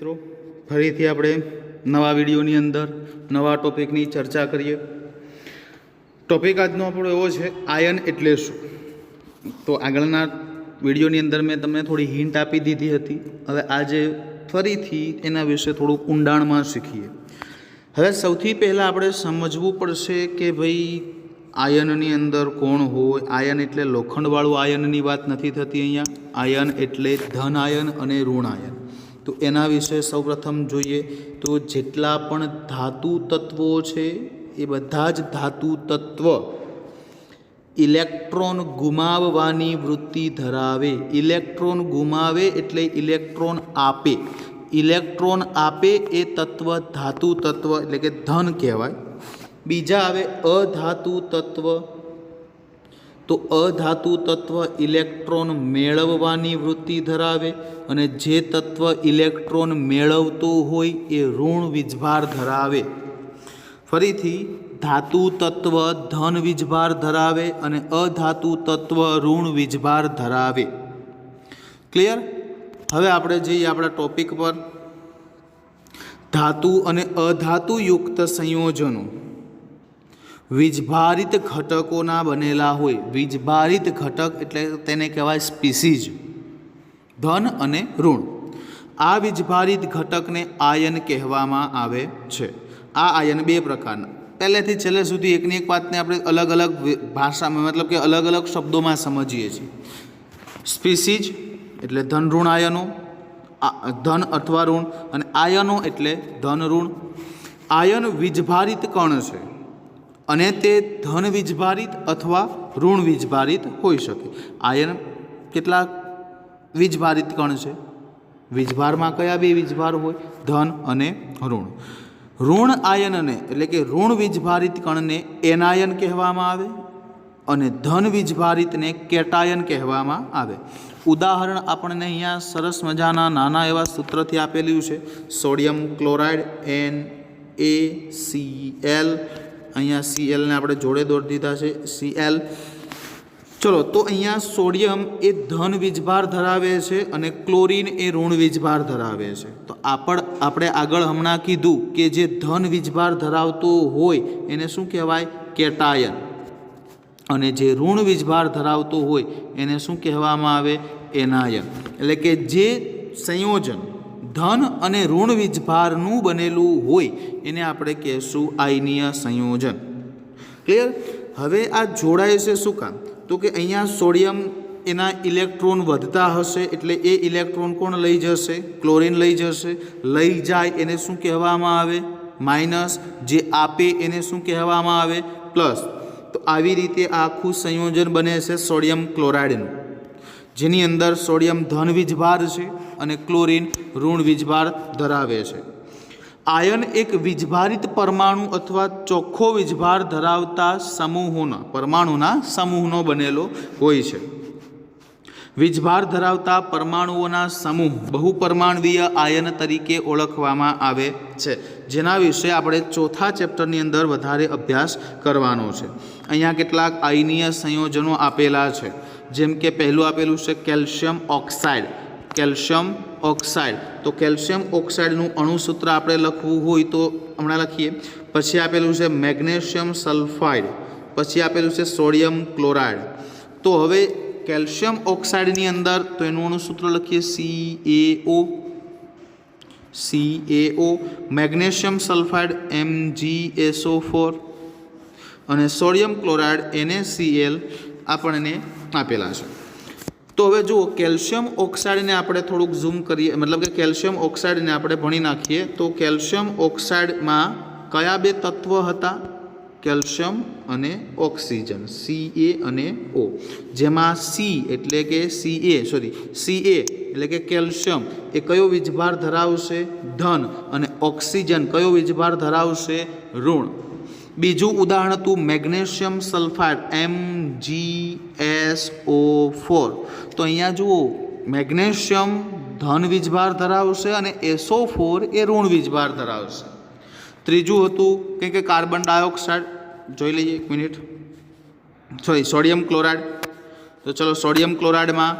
मित्रों फरीथी आपणे नवा विडियोनी अंदर नवा टॉपिकनी चर्चा करिए। टॉपिक आजनो आपणो एवो छे आयन एटले शुं। तो आगळना विडियोनी अंदर मैं तमने थोड़ी हिंट आपी दीधी हती। हवे आजे फरीथी एना विषे थोड़ुं ऊंडाणमां शीखीए। हवे सौथी पहेला आपणे समजवुं पड़शे के भाई आयननी अंदर कोण होय। आयन एटले लोखंडवाळुं आयननी वात नथी थती। अहींया आयन एटले धन आयन अने ऋण आयन। तो एना विषे सौप्रथम जोईए तो जेटला पण धातु तत्वो छे ए बधा ज धातु तत्व इलेक्ट्रॉन गुमाववानी वृत्ति धरावे। इलेक्ट्रॉन गुमावे एटले इलेक्ट्रॉन आपे। इलेक्ट्रॉन आपे ए तत्व धातु तत्व एटले के धन कहेवाय। बीजा आवे अधातु तत्व। तो अधातु तत्व इलेक्ट्रॉन मेळववानी वृत्ति धरावे अने जे तत्व इलेक्ट्रॉन मेळवतो होय ए ऋण वीजभार धरावे। फरीथी धातु तत्व धन वीजभार धरावे अने अधातु तत्व ऋण वीजभार धरावे। क्लियर। हवे आपणे जईए आपणा टॉपिक पर। धातु अने अधातु युक्त संयोजनो वीजभारित घटकोना बनेला होय। वीजभारित घटक एटले तेने कहेवाय स्पीसीज धन अने ऋण। आ वीजभारित घटकने आयन कहेवामां आवे छे। आ आयन बे प्रकारना पहलेथी छेल्ले सुधी एकनी एक वातने आपणे अलग अलग भाषा में मतलब के अलग अलग शब्दों में समझीए छीए। स्पीसीज एटले धन ऋण आयनो धन अथवा ऋण अने आयनो एटले धन ऋण। आयन वीजभारित कण छे अने ते धन वीजभारित अथवा ऋण वीजभारित होई शके। आयन केटला वीजभारित कण छे। वीजभार में कया बे वीजभार होय धन अने ऋण। ऋण आयन ने एटले के ऋण वीजभारित कण ने एनायन कहेवामां आवे अने धन वीजभारित ने केटायन कहेवामां आवे। उदाहरण आपणे अहींया सरस मजाना नाना एवा सूत्रथी आपेલું છે। सोडियम क्लोराइड NaCl अहींया Cl ने आपणे जोड़े दौड़ दीधा छे Cl। चलो तो अहींया सोडियम ए धन वीजभार धरावे छे अने क्लोरीन ए ऋण वीजभार धरावे छे। तो आपणे आगळ हमणां कीधुं के जे धन वीजभार धरावतो होय एने शुं कहेवाय केटायन अने जे ऋण वीजभार धरावतो होय एने शुं कहेवामां आवे एनायन। एटले के जे संयोजन धन अने ऋण वीजभारनुं बनेलुं होय एने आपणे कहेशुं आयनीय संयोजन। क्लियर। हवे आ जोड़ाय छे शुं काम तो कि अहींया सोडियम एना इलेक्ट्रॉन वधता हशे एटले ए इलेक्ट्रॉन कोण लई जशे क्लोरीन लई जशे। लई जाय एने शुं कहेवामां आवे माइनस। जे आपे एने शुं कहेवामां आवे प्लस। तो आवी रीते आखुं संयोजन बने छे सोडियम क्लोराइडनुं जेनी अंदर सोडियम धन वीजभार छे अने क्लोरीन ऋण वीजभार धरावे छे। आयन एक वीजभारित परमाणु अथवा चोख्खो वीजभार धरावता समूहोना परमाणुना समूहनो बनेलो होय छे। वीजभार धरावता परमाणुओना समूह बहुपरमाणवीय आयन तरीके ओळखवामां आवे छे। जेना विषे आपणे चौथा चेप्टरनी अंदर वधारे अभ्यास करवानो छे। अहींया केटलाक आयनीय संयोजनो आपेला छे। जेम के पहलू आपेलुं छे केल्शियम ऑक्साइड। केल्शियम ऑक्साइड तो केल्शियम ऑक्साइडनुं अणुसूत्र आपणे लखवुं होय तो हमणां लखीए। पछी आपेलुं छे मेग्नेशियम सल्फाइड। पछी आपेलुं छे सोडियम क्लोराइड। तो हवे केल्शियम ऑक्साइडनी अंदर तो एनुं अणुसूत्र लखीए CaO। मेग्नेशियम सल्फाइड MgSO4 अने सोडियम क्लोराइड NaCl आपणे आपेला छे। तो हवे जो केल्शियम ऑक्साइड ने आपणे थोड़ुंक झूम करिए मतलब के केल्शियम ऑक्साइड ने आपणे भणी नाखीए तो केल्शियम ऑक्साइड में कया बे तत्व हता केल्शियम अने ऑक्सीजन Ca अने O। जेमां C एटले के Ca एटले के केल्शियम ए कयो वीजभार धरावशे धन अने ऑक्सीजन कयो वीजभार धरावशे ऋण। बीजू उदाहरण तू मेग्नेशियम सल्फाइड MgSO4 तो अहींया जुओ मेग्नेशियम धन वीजभार धरावशे अने SO4 ए ऋण वीजभार धरावशे। त्रीजू हतुं के कार्बन डायोक्साइड जोई लईए एक मिनिट सोडियम क्लोराइड। तो चलो सोडियम क्लोराइड में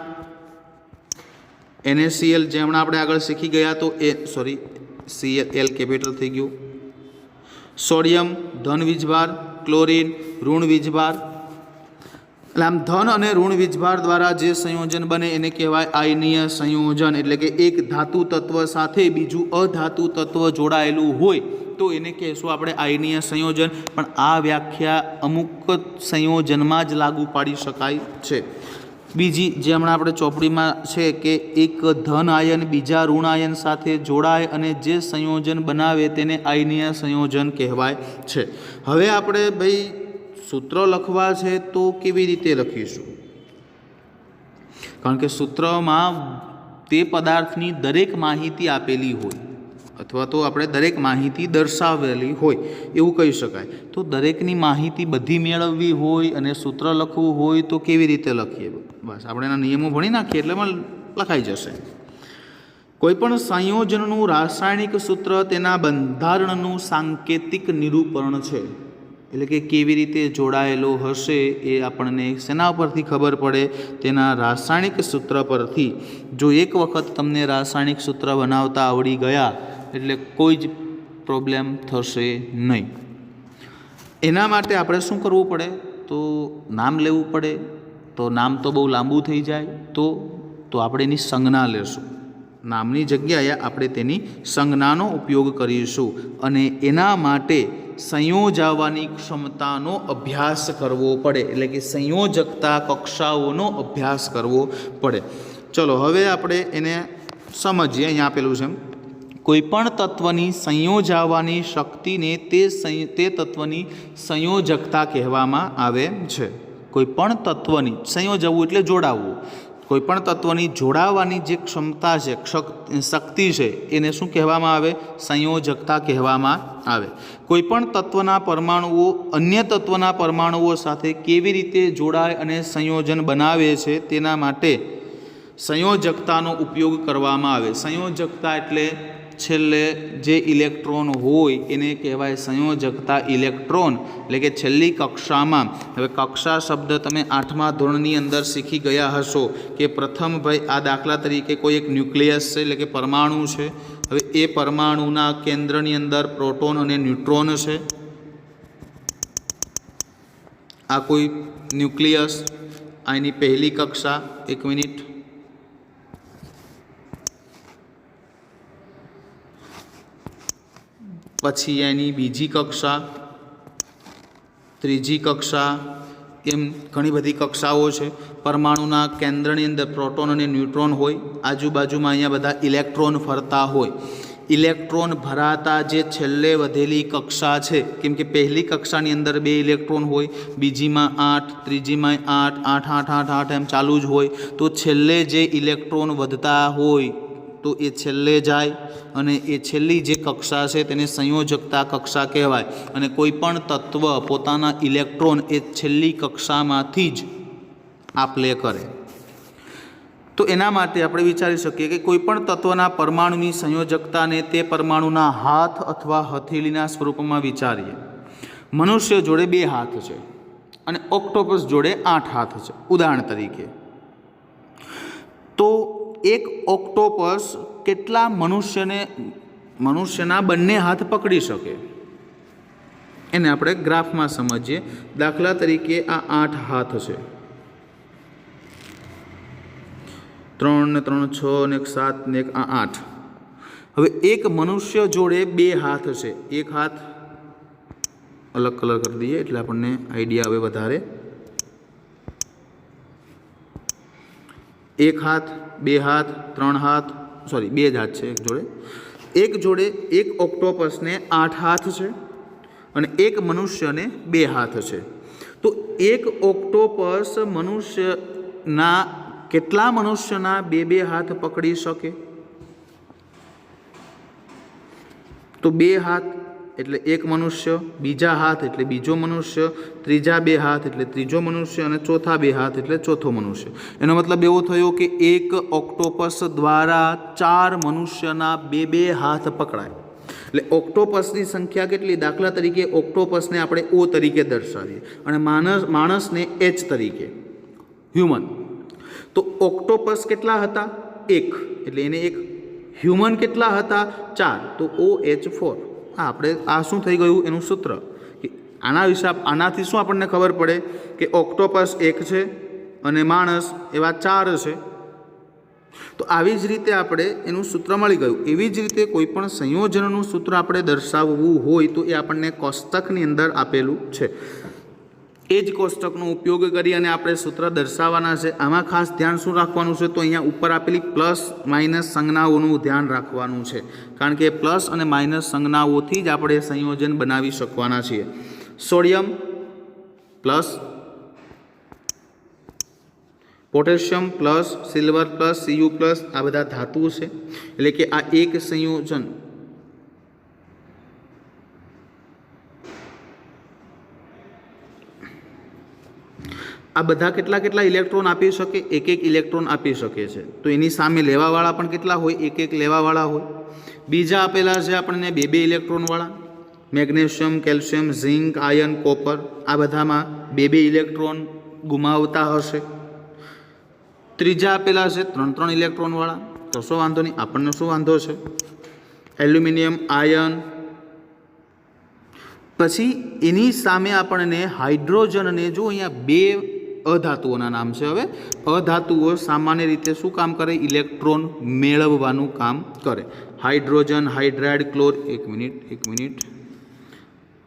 NaCl જે હમણાં આપણે આગળ શીખી ગયા તો Cl કેપિટલ થઈ ગયું. સોડિયમ ધન વીજભાર, ક્લોરીન ઋણ વીજભાર. એટલે આમ ધન અને ઋણ વીજભાર દ્વારા જે સંયોજન બને એને કહેવાય આયનીય સંયોજન. એટલે કે એક ધાતુ તત્વ સાથે બીજું અધાતુ તત્વ જોડાયેલું હોય તો એને કહેશું આપણે આયનીય સંયોજન. પણ આ વ્યાખ્યા અમુક સંયોજનમાં જ લાગુ પાડી શકાય છે. બીજી જે હમણાં આપણે ચોપડીમાં છે કે એક ધન આયન બીજા ઋણ આયન સાથે જોડાય અને જે સંયોજન બનાવે તેને આયનીય સંયોજન કહેવાય છે. હવે આપણે ભાઈ સૂત્ર લખવા છે તો કેવી રીતે લખીશું? કારણ કે સૂત્રમાં તે પદાર્થની દરેક માહિતી આપેલી હોય અથવા તો આપણે દરેક માહિતી દર્શાવેલી હોય એવું કહી શકાય. તો દરેકની માહિતી બધી મેળવવી હોય અને સૂત્ર લખવું હોય તો કેવી રીતે લખીએ? બસ આપણે એના નિયમો ભણી નાખીએ એટલે એમાં લખાઈ જશે. કોઈપણ સંયોજનનું રાસાયણિક સૂત્ર તેના બંધારણનું સાંકેતિક નિરૂપણ છે. એટલે કે કેવી રીતે જોડાયેલો હશે એ આપણને શેના પરથી ખબર પડે? તેના રાસાયણિક સૂત્ર પરથી. જો એક વખત તમને રાસાયણિક સૂત્ર બનાવતા આવડી ગયા એટલે કોઈ જ પ્રોબ્લેમ થશે નહીં. એના માટે આપણે શું કરવું પડે? તો નામ લેવું પડે. તો નામ તો બહુ લાંબુ થઈ જાય તો આપણે એની સંજ્ઞા લેશું. નામની જગ્યાએ આપણે તેની સંજ્ઞાનો ઉપયોગ કરીશું અને એના માટે સંયોજાવાની ક્ષમતાનો અભ્યાસ કરવો પડે. એટલે કે સંયોજકતા કક્ષાઓનો અભ્યાસ કરવો પડે. ચલો હવે આપણે એને સમજીએ. અહીંયા આપેલું છે કોઈપણ તત્વની સંયોજાવાની શક્તિને તે તત્વની સંયોજકતા કહેવામાં આવે છે. કોઈપણ તત્વની સંયોજવું એટલે જોડાવવું. કોઈપણ તત્વની જોડાવાની જે ક્ષમતા છે શક્તિ છે એને શું કહેવામાં આવે? સંયોજકતા કહેવામાં આવે. કોઈપણ તત્વના પરમાણુઓ અન્ય તત્વના પરમાણુઓ સાથે કેવી રીતે જોડાય અને સંયોજન બનાવે છે તેના માટે સંયોજકતાનો ઉપયોગ કરવામાં આવે. સંયોજકતા એટલે છેલ્લે જે ઇલેક્ટ્રોન હોય એને કહેવાય સંયોજકતા. ઇલેક્ટ્રોન એટલે કે છેલ્લી કક્ષામાં. હવે કક્ષા શબ્દ તમે 8મા ધોરણની અંદર શીખી ગયા હશો કે પ્રથમ ભાઈ આ દાખલા તરીકે કોઈ એક ન્યુક્લિયસ છે એટલે કે પરમાણુ છે. હવે એ પરમાણુના કેન્દ્રની અંદર પ્રોટોન અને ન્યુટ્રોન છે. આ કોઈ ન્યુક્લિયસ, આ એની પહેલી કક્ષા. એક મિનિટ. પછી એની બીજી કક્ષા, ત્રીજી કક્ષા, એમ ઘણી બધી કક્ષાઓ છે. પરમાણુના કેન્દ્રની અંદર પ્રોટોન અને ન્યુટ્રોન હોય. આજુબાજુમાં અહીંયા બધા ઇલેક્ટ્રોન ફરતા હોય. ઇલેક્ટ્રોન ભરાતા જે છેલ્લે વધેલી કક્ષા છે, કેમ કે પહેલી કક્ષાની અંદર 2 ઇલેક્ટ્રોન હોય, બીજીમાં 8, ત્રીજીમાં 8, 8, 8, 8, 8 એમ ચાલુ જ હોય. તો છેલ્લે જે ઇલેક્ટ્રોન વધતા હોય તો એ છેલ્લે જાય અને એ છેલ્લી જે કક્ષા છે તેને સંયોજકતા કક્ષા કહેવાય. અને કોઈ પણ તત્વ પોતાના ઇલેક્ટ્રોન એ છેલ્લી કક્ષામાંથી જ આપલે કરે. તો એના માટે આપણે વિચારી શકીએ કે કોઈ પણ તત્વના પરમાણુની સંયોજકતાને તે પરમાણુના હાથ અથવા હથેળીના સ્વરૂપમાં વિચારીએ. મનુષ્ય જોડે 2 હાથ છે અને ઓક્ટોપસ જોડે 8 હાથ છે ઉદાહરણ તરીકે. તો એક ઓક્ટોપસ કેટલા મનુષ્યના બંને હાથ પકડી શકે એને આપણે ગ્રાફમાં સમજીએ. દાખલા તરીકે આ 8 હાથ છે. 3 ને 3 6 ને 7 ને 8. હવે એક મનુષ્ય જોડે 2 હાથ છે. એક હાથ અલગ કલર કરી દઈએ એટલે આપણને આઈડિયા આવે વધારે. એક હાથ, 2 હાથ, 3 હાથ, 2 જ હાથ છે એક જોડે. એક ઓક્ટોપસને 8 હાથ છે અને એક મનુષ્યને 2 હાથ છે. તો એક ઓક્ટોપસ કેટલા મનુષ્યના 2 હાથ પકડી શકે? તો 2 હાથ એટલે એક મનુષ્ય, બીજા હાથ એટલે બીજો મનુષ્ય, ત્રીજા 2 હાથ એટલે ત્રીજો મનુષ્ય અને ચોથા 2 હાથ એટલે ચોથો મનુષ્ય. એનો મતલબ એવો થયો કે એક ઓક્ટોપસ દ્વારા 4 મનુષ્યના 2 હાથ પકડાય. એટલે ઓક્ટોપસની સંખ્યા કેટલી? દાખલા તરીકે ઓક્ટોપસને આપણે O તરીકે દર્શાવીએ અને માણસને H તરીકે, હ્યુમન. તો ઓક્ટોપસ કેટલા હતા? 1. એટલે એને એક હ્યુમન કેટલા હતા 4 તો OH4 આપણે આ શું થઈ ગયું એનું સૂત્ર કે આના વિશે આનાથી શું આપણને ખબર પડે કે ઓક્ટોપસ એક છે અને માણસ એવા 4 છે તો આવી જ રીતે આપણે એનું સૂત્ર મળી ગયું એવી જ રીતે કોઈ પણ સંયોજનનું સૂત્ર આપણે દર્શાવવું હોય તો એ આપણને કોષ્ટકની અંદર આપેલું છે એ જ કોષ્ટકનો ઉપયોગ કરી અને આપણે સૂત્ર દર્શાવવાના છે આમાં ખાસ ધ્યાન શું રાખવાનું છે તો અહીંયા ઉપર આપેલી પ્લસ માઇનસ સંજ્ઞાઓનું ધ્યાન રાખવાનું છે કારણ કે પ્લસ અને માઇનસ સંજ્ઞાઓથી જ આપણે સંયોજન બનાવી શકવાના છીએ sodium plus potassium plus silver plus Cu plus આ બધા ધાતુઓ છે એટલે કે આ એક સંયોજન આ બધા કેટલા કેટલા ઇલેક્ટ્રોન આપી શકે એક ઇલેક્ટ્રોન આપી શકે છે તો એની સામે લેવાવાળા પણ કેટલા હોય એક લેવાવાળા હોય બીજા આપેલા છે આપણને બે ઇલેક્ટ્રોનવાળા magnesium calcium zinc iron copper આ બધામાં બે ઇલેક્ટ્રોન ગુમાવતા હશે ત્રીજા આપેલા છે 3 ઇલેક્ટ્રોનવાળા તો શું વાંધો નહીં આપણને શું વાંધો છે એલ્યુમિનિયમ આયર્ન પછી એની સામે આપણને હાઇડ્રોજનને જો અહીંયા 2 અધાતુઓના નામ છે હવે અધાતુઓ સામાન્ય રીતે શું કામ કરે ઇલેક્ટ્રોન મેળવવાનું કામ કરે હાઇડ્રોજન હાઇડ્રાઇડ ક્લોર એક minute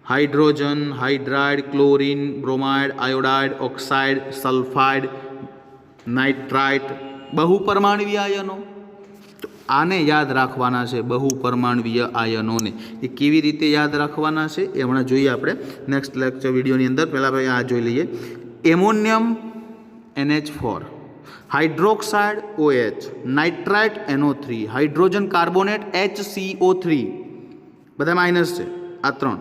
hydrogen hydride chlorine bromide iodide oxide sulphide nitrite બહુપરમાણવીય આયનો તો આને યાદ રાખવાના છે બહુપરમાણવીય આયનોને એ કેવી રીતે યાદ રાખવાના છે એ હમણાં જોઈએ આપણે નેક્સ્ટ લેક્ચર વિડીયોની અંદર પહેલાં ભાઈ આ જોઈ લઈએ ammonium NH4 hydroxide OH nitrite NO3 hydrogen carbonate HCO3 બધા માઇનસ છે આ 3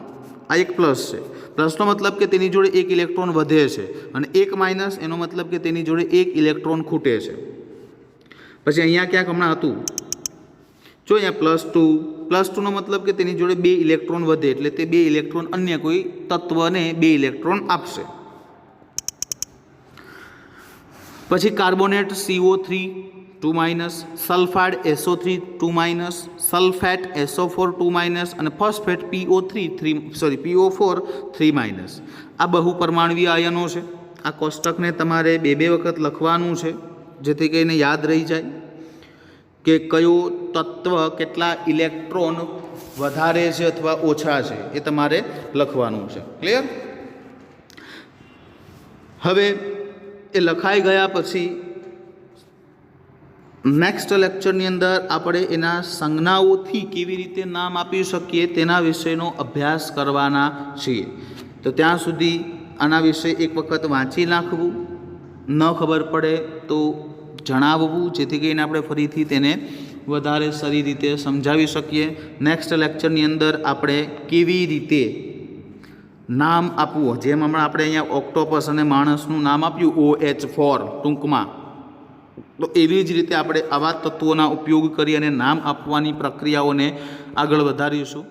આ એક પ્લસ છે પ્લસનો મતલબ કે તેની જોડે એક ઇલેક્ટ્રોન વધે છે અને એક માઇનસ એનો મતલબ કે તેની જોડે એક ઇલેક્ટ્રોન ખૂટે છે પછી અહીંયા ક્યાંક હમણાં હતું જો અહીંયા +2 નો મતલબ કે તેની જોડે 2 ઇલેક્ટ્રોન વધે એટલે તે 2 ઇલેક્ટ્રોન અન્ય કોઈ તત્વને 2 ઇલેક્ટ્રોન આપશે પછી carbonate CO3 2- sulphide SO3 2- sulphate SO4 2- અને ફોસ્ફેટ PO4 3- આ બહુપરમાણવીય આયનો છે આ કોષ્ટકને તમારે 2 વખત લખવાનું છે જેથી કરીને યાદ રહી જાય કે કયો તત્વ કેટલા ઇલેક્ટ્રોન વધારે છે અથવા ઓછા છે એ તમારે લખવાનું છે ક્લિયર હવે એ લખાઈ ગયા પછી નેક્સ્ટ લેક્ચરની અંદર આપણે એના સંજ્ઞાઓથી કેવી રીતે નામ આપી શકીએ તેના વિશેનો અભ્યાસ કરવાના છીએ તો ત્યાં સુધી આના વિશે એક વખત વાંચી નાખવું ન ખબર પડે તો જણાવવું જેથી કરીને આપણે ફરીથી તેને વધારે સારી રીતે સમજાવી શકીએ નેક્સ્ટ લેક્ચરની અંદર આપણે કેવી રીતે નામ આપવું જેમ હમણાં આપણે અહીંયા ઓક્ટોપસ અને માણસનું નામ આપ્યું OH4 ટૂંકમાં તો એવી જ રીતે આપણે આવા તત્વોના ઉપયોગ કરી અને નામ આપવાની પ્રક્રિયાઓને આગળ વધારીશું